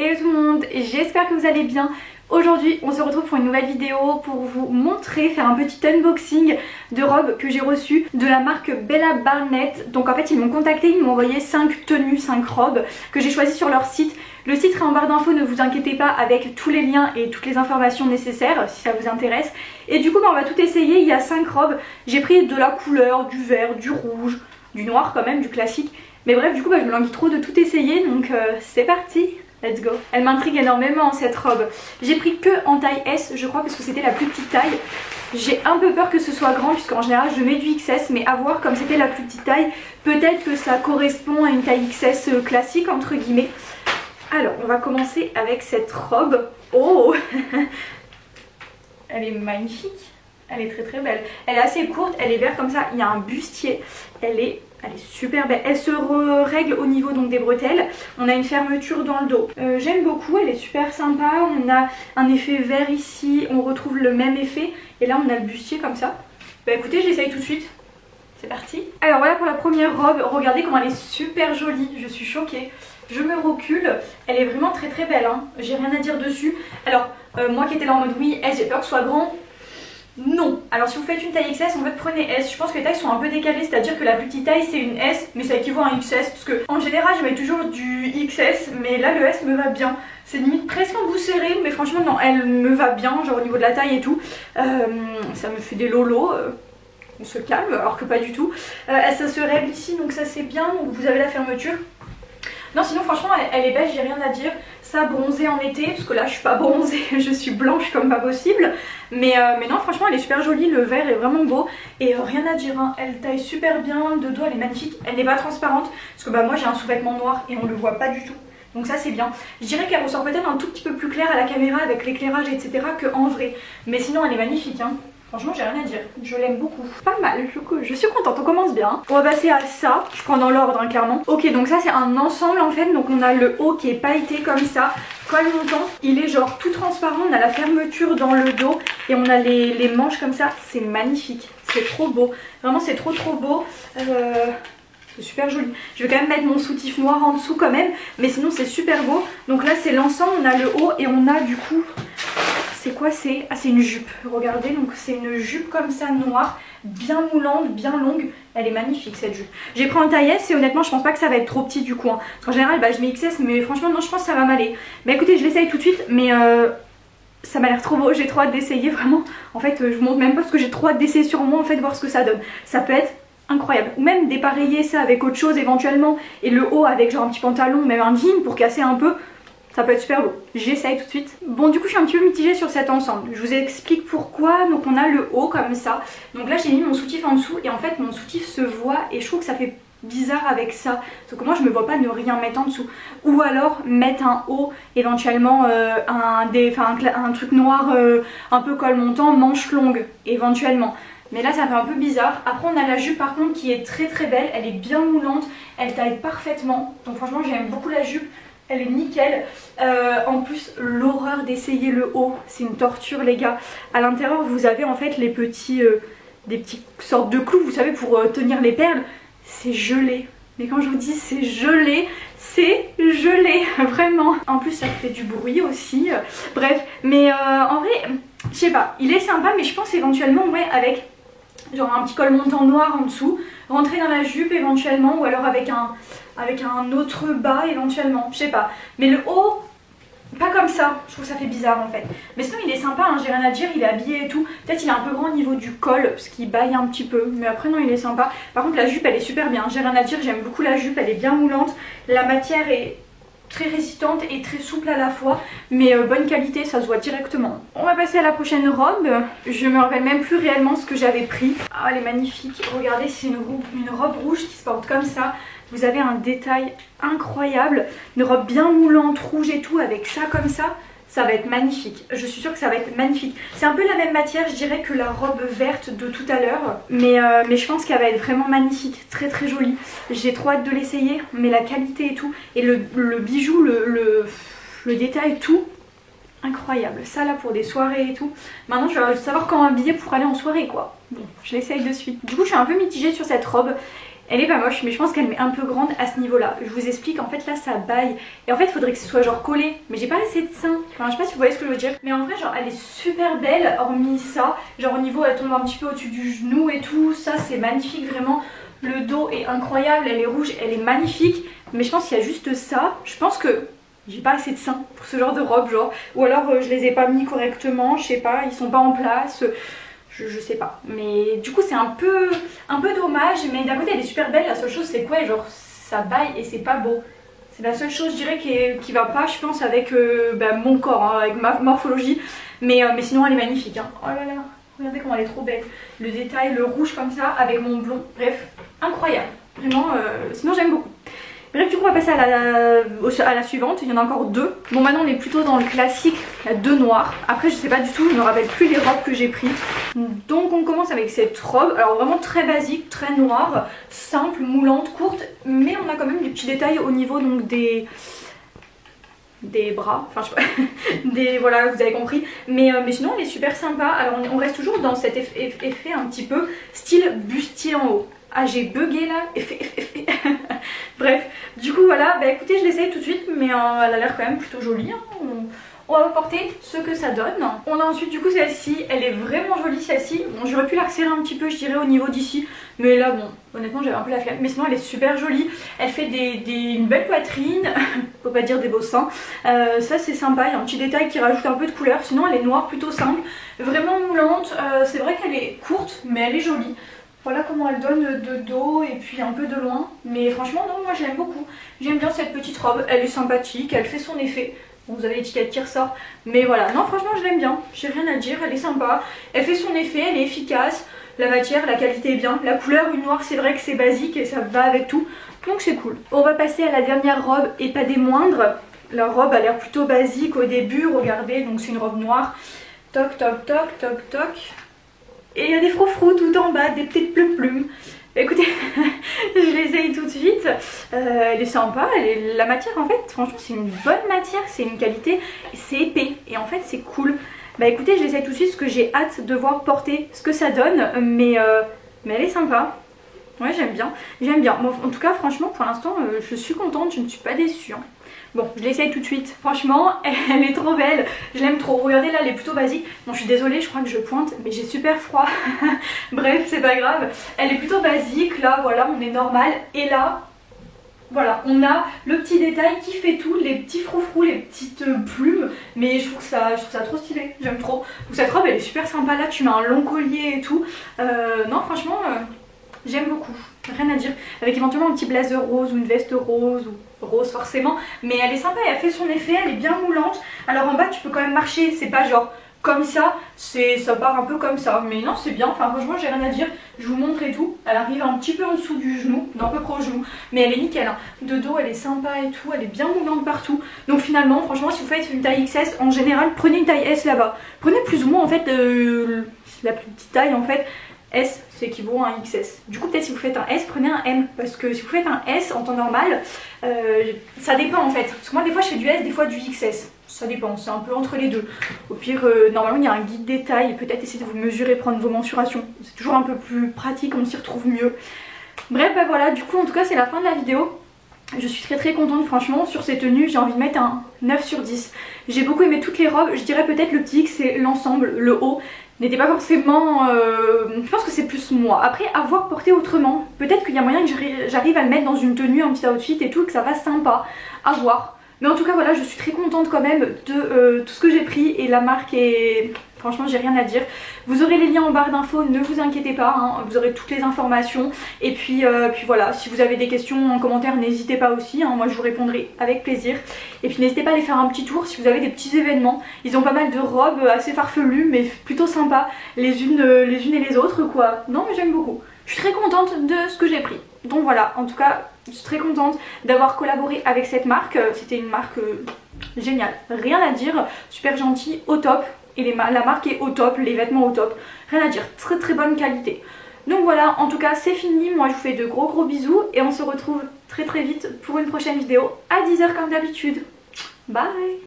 Hello tout le monde, j'espère que vous allez bien. Aujourd'hui on se retrouve pour une nouvelle vidéo pour vous montrer, faire un petit unboxing de robes que j'ai reçues de la marque Bella Barnett. Donc en fait ils m'ont contacté, ils m'ont envoyé 5 tenues, 5 robes que j'ai choisies sur leur site. Le site sera en barre d'infos, ne vous inquiétez pas, avec tous les liens et toutes les informations nécessaires si ça vous intéresse. Et du coup on va tout essayer, il y a 5 robes. J'ai pris de la couleur, du vert, du rouge, du noir quand même, du classique. Mais bref du coup je me languis trop de tout essayer, donc c'est parti. Let's go. Elle m'intrigue énormément cette robe. J'ai pris que en taille S je crois parce que c'était la plus petite taille. J'ai un peu peur que ce soit grand puisqu'en général je mets du XS, mais à voir, comme c'était la plus petite taille, peut-être que ça correspond à une taille XS classique entre guillemets. Alors on va commencer avec cette robe. Oh elle est magnifique. Elle est très très belle. Elle est assez courte, elle est verte comme ça, il y a un bustier. Elle est super belle. Elle se règle au niveau donc des bretelles. On a une fermeture dans le dos. J'aime beaucoup, elle est super sympa. On a un effet vert ici, on retrouve le même effet. Et là on a le bustier comme ça. Bah écoutez, j'essaye tout de suite. C'est parti. Alors voilà pour la première robe. Regardez comment elle est super jolie. Je suis choquée. Je me recule. Elle est vraiment très très belle, hein. J'ai rien à dire dessus. Alors moi qui étais là en mode oui, j'ai peur que ce soit grand. Non. Alors si vous faites une taille XS, en fait prenez S. Je pense que les tailles sont un peu décalées, c'est-à-dire que la plus petite taille c'est une S, mais ça équivaut à un XS, parce que en général je mets toujours du XS, mais là le S me va bien. C'est limite presque un bout serré, mais franchement non, elle me va bien, genre au niveau de la taille et tout. Ça me fait des lolos. On se calme, alors que pas du tout. Ça se règle ici, donc ça c'est bien, donc vous avez la fermeture. Non sinon franchement elle est belle, j'ai rien à dire. Ça bronzé en été, parce que là je suis pas bronzée, je suis blanche comme pas possible. Mais non franchement elle est super jolie, le vert est vraiment beau. Et rien à dire, hein. Elle taille super bien, de dos elle est magnifique. Elle n'est pas transparente, parce que bah moi j'ai un sous-vêtement noir et on le voit pas du tout. Donc ça c'est bien. Je dirais qu'elle ressort peut-être un tout petit peu plus clair à la caméra avec l'éclairage etc. qu'en vrai. Mais sinon elle est magnifique, hein. Franchement j'ai rien à dire, je l'aime beaucoup. Pas mal, je suis contente, on commence bien. On va passer à ça, je prends dans l'ordre hein, clairement. Ok, donc ça c'est un ensemble en fait, donc on a le haut qui est pailleté comme ça, col montant. Il est genre tout transparent, on a la fermeture dans le dos et on a les manches comme ça, c'est magnifique, c'est trop beau. Vraiment c'est trop beau. C'est super joli. Je vais quand même mettre mon soutif noir en dessous quand même, mais sinon c'est super beau. Donc là c'est l'ensemble, on a le haut et on a du coup... C'est quoi c'est? Ah c'est une jupe, regardez, donc c'est une jupe comme ça noire, bien moulante, bien longue. Elle est magnifique cette jupe. J'ai pris en taille S et honnêtement je pense pas que ça va être trop petit du coup, hein. Parce qu'en général bah, je mets XS mais franchement non je pense que ça va m'aller. Bah écoutez je l'essaye tout de suite mais ça m'a l'air trop beau, j'ai trop hâte d'essayer vraiment. En fait je vous montre même pas parce que j'ai trop hâte d'essayer sur moi en fait, voir ce que ça donne. Ça peut être incroyable. Ou même dépareiller ça avec autre chose éventuellement et le haut avec genre un petit pantalon, même un jean pour casser un peu. Ça peut être super beau, j'essaye tout de suite. Bon du coup je suis un petit peu mitigée sur cet ensemble. Je vous explique pourquoi. Donc on a le haut comme ça. Donc là j'ai mis mon soutif en dessous et en fait mon soutif se voit et je trouve que ça fait bizarre avec ça. Sauf que moi je me vois pas ne rien mettre en dessous. Ou alors mettre un haut, éventuellement un truc noir un peu col montant, manche longue éventuellement. Mais là ça fait un peu bizarre. Après on a la jupe par contre qui est très belle. Elle est bien moulante, elle taille parfaitement. Donc franchement j'aime beaucoup la jupe. Elle est nickel. En plus l'horreur d'essayer le haut, c'est une torture les gars. À l'intérieur vous avez en fait les petits des petites sortes de clous, vous savez, pour tenir les perles. C'est gelé. Mais quand je vous dis c'est gelé, vraiment. En plus ça fait du bruit aussi. Bref, mais en vrai, je sais pas, il est sympa mais je pense éventuellement ouais avec genre un petit col montant noir en dessous, rentrer dans la jupe éventuellement ou alors avec un autre bas éventuellement, je sais pas. Mais le haut, pas comme ça, je trouve que ça fait bizarre en fait. Mais sinon il est sympa, hein, j'ai rien à dire, il est habillé et tout. Peut-être il est un peu grand au niveau du col, parce qu'il baille un petit peu. Mais après non il est sympa. Par contre la jupe elle est super bien, j'ai rien à dire, j'aime beaucoup la jupe, elle est bien moulante. La matière est très résistante et très souple à la fois, mais bonne qualité, ça se voit directement. On va passer à la prochaine robe. Je me rappelle même plus réellement ce que j'avais pris. Ah elle est magnifique, regardez c'est une robe rouge qui se porte comme ça. Vous avez un détail incroyable, une robe bien moulante, rouge et tout, avec ça comme ça. Ça va être magnifique, je suis sûre que ça va être magnifique. C'est un peu la même matière je dirais que la robe verte de tout à l'heure, mais je pense qu'elle va être vraiment magnifique, très jolie. J'ai trop hâte de l'essayer, mais la qualité et tout, et le bijou, le détail, tout, incroyable. Ça là pour des soirées et tout. Maintenant je vais savoir comment m'habiller pour aller en soirée quoi. Bon, je l'essaye de suite. Du coup je suis un peu mitigée sur cette robe. Elle est pas moche, mais je pense qu'elle m'est un peu grande à ce niveau-là. Je vous explique, en fait là ça baille. Et en fait il faudrait que ce soit genre collé. Mais j'ai pas assez de seins. Enfin je sais pas si vous voyez ce que je veux dire. Mais en vrai genre elle est super belle, hormis ça. Genre au niveau elle tombe un petit peu au-dessus du genou et tout. Ça c'est magnifique vraiment. Le dos est incroyable, elle est rouge, elle est magnifique. Mais je pense qu'il y a juste ça. Je pense que j'ai pas assez de seins pour ce genre de robe genre. Ou alors je les ai pas mis correctement, je sais pas, ils sont pas en place. Je sais pas, mais du coup c'est un peu dommage, mais d'un côté elle est super belle. La seule chose c'est quoi, genre ça baille et c'est pas beau. C'est la seule chose je dirais qui va pas je pense avec mon corps, hein, avec ma morphologie, mais sinon elle est magnifique hein. Oh là là, regardez comment elle est trop belle. Le détail, le rouge comme ça avec mon blond, bref, incroyable. Vraiment, sinon j'aime beaucoup. Bref, du coup on va passer à la suivante, il y en a encore deux. Bon maintenant on est plutôt dans le classique, il y a deux noirs. Après je sais pas du tout, je me rappelle plus les robes que j'ai pris. Donc on commence avec cette robe, alors vraiment très basique, très noire, simple, moulante, courte. Mais on a quand même des petits détails au niveau donc des bras, enfin je sais pas, voilà vous avez compris. Mais sinon elle est super sympa. Alors on reste toujours dans cet effet un petit peu style bustier en haut. Ah j'ai bugué là, effet. Bref, du coup voilà, bah écoutez je l'essaye tout de suite mais elle a l'air quand même plutôt jolie hein. On va porter ce que ça donne. On a ensuite du coup celle-ci, elle est vraiment jolie celle-ci. Bon j'aurais pu la resserrer un petit peu je dirais au niveau d'ici. Mais là bon, honnêtement j'avais un peu la flemme. Mais sinon elle est super jolie. Elle fait une belle poitrine, faut pas dire des beaux seins. Ça c'est sympa, il y a un petit détail qui rajoute un peu de couleur. Sinon elle est noire plutôt simple, vraiment moulante. C'est vrai qu'elle est courte mais elle est jolie. Voilà comment elle donne de dos et puis un peu de loin. Mais franchement non, moi je l'aime beaucoup. J'aime bien cette petite robe, elle est sympathique, elle fait son effet. Bon, vous avez l'étiquette qui ressort. Mais voilà, non franchement je l'aime bien. J'ai rien à dire, elle est sympa. Elle fait son effet, elle est efficace. La matière, la qualité est bien. La couleur, une noire, c'est vrai que c'est basique et ça va avec tout. Donc c'est cool. On va passer à la dernière robe et pas des moindres. La robe a l'air plutôt basique au début, regardez. Donc c'est une robe noire. Toc toc toc toc toc. Et il y a des froufrous tout en bas, des petites plumes. Écoutez, je l'essaye tout de suite. Elle est sympa, la matière en fait, franchement c'est une bonne matière, c'est une qualité, c'est épais et en fait c'est cool. Bah écoutez, je l'essaye tout de suite parce que j'ai hâte de voir porter ce que ça donne, mais elle est sympa. Ouais j'aime bien, Bon, en tout cas franchement pour l'instant je suis contente, je ne suis pas déçue. Hein. Bon, je l'essaye tout de suite. Franchement, elle est trop belle. Je l'aime trop. Regardez là, elle est plutôt basique. Bon, je suis désolée, je crois que je pointe, mais j'ai super froid. Bref, c'est pas grave. Elle est plutôt basique. Là, voilà, on est normal. Et là, voilà, on a le petit détail qui fait tout. Les petits froufrous, les petites plumes. Mais je trouve ça trop stylé. J'aime trop. Donc cette robe, elle est super sympa. Là, tu mets un long collier et tout. Non, franchement, j'aime beaucoup. Rien à dire. Avec éventuellement un petit blazer rose ou une veste rose ou rose forcément. Mais elle est sympa, elle fait son effet, elle est bien moulante. Alors en bas tu peux quand même marcher, c'est pas genre comme ça, ça part un peu comme ça. Mais non c'est bien, enfin franchement j'ai rien à dire. Je vous montre et tout. Elle arrive un petit peu en dessous du genou, d'un peu près au genou. Mais elle est nickel, hein. De dos elle est sympa et tout, elle est bien moulante partout. Donc finalement franchement si vous faites une taille XS, en général prenez une taille S là-bas. Prenez plus ou moins en fait la plus petite taille en fait. S c'est équivaut à un XS. Du coup peut-être si vous faites un S, prenez un M. Parce que si vous faites un S en temps normal, ça dépend en fait. Parce que moi des fois je fais du S, des fois du XS. Ça dépend, c'est un peu entre les deux. Au pire, normalement il y a un guide détail. Peut-être essayer de vous mesurer, prendre vos mensurations. C'est toujours un peu plus pratique, on s'y retrouve mieux. Bref, bah voilà, du coup en tout cas c'est la fin de la vidéo. Je suis très contente franchement sur ces tenues, j'ai envie de mettre un 9 sur 10. J'ai beaucoup aimé toutes les robes, je dirais peut-être le petit X c'est l'ensemble, le haut n'était pas forcément... je pense que c'est plus moi. Après avoir porté autrement, peut-être qu'il y a moyen que j'arrive à le mettre dans une tenue, un petit outfit et tout, que ça va sympa à voir. Mais en tout cas voilà, je suis très contente quand même de tout ce que j'ai pris et la marque est... Franchement j'ai rien à dire. Vous aurez les liens en barre d'infos, ne vous inquiétez pas, hein, vous aurez toutes les informations. Et puis voilà, si vous avez des questions en commentaire n'hésitez pas aussi, hein, moi je vous répondrai avec plaisir. Et puis n'hésitez pas à aller faire un petit tour si vous avez des petits événements. Ils ont pas mal de robes assez farfelues mais plutôt sympas les unes et les autres quoi. Non mais j'aime beaucoup. Je suis très contente de ce que j'ai pris. Donc voilà, en tout cas je suis très contente d'avoir collaboré avec cette marque. C'était une marque géniale, rien à dire, super gentille, au top. Et la marque est au top, les vêtements au top, rien à dire, très bonne qualité. Donc voilà, en tout cas c'est fini, moi je vous fais de gros bisous et on se retrouve très vite pour une prochaine vidéo à 10 h comme d'habitude. Bye.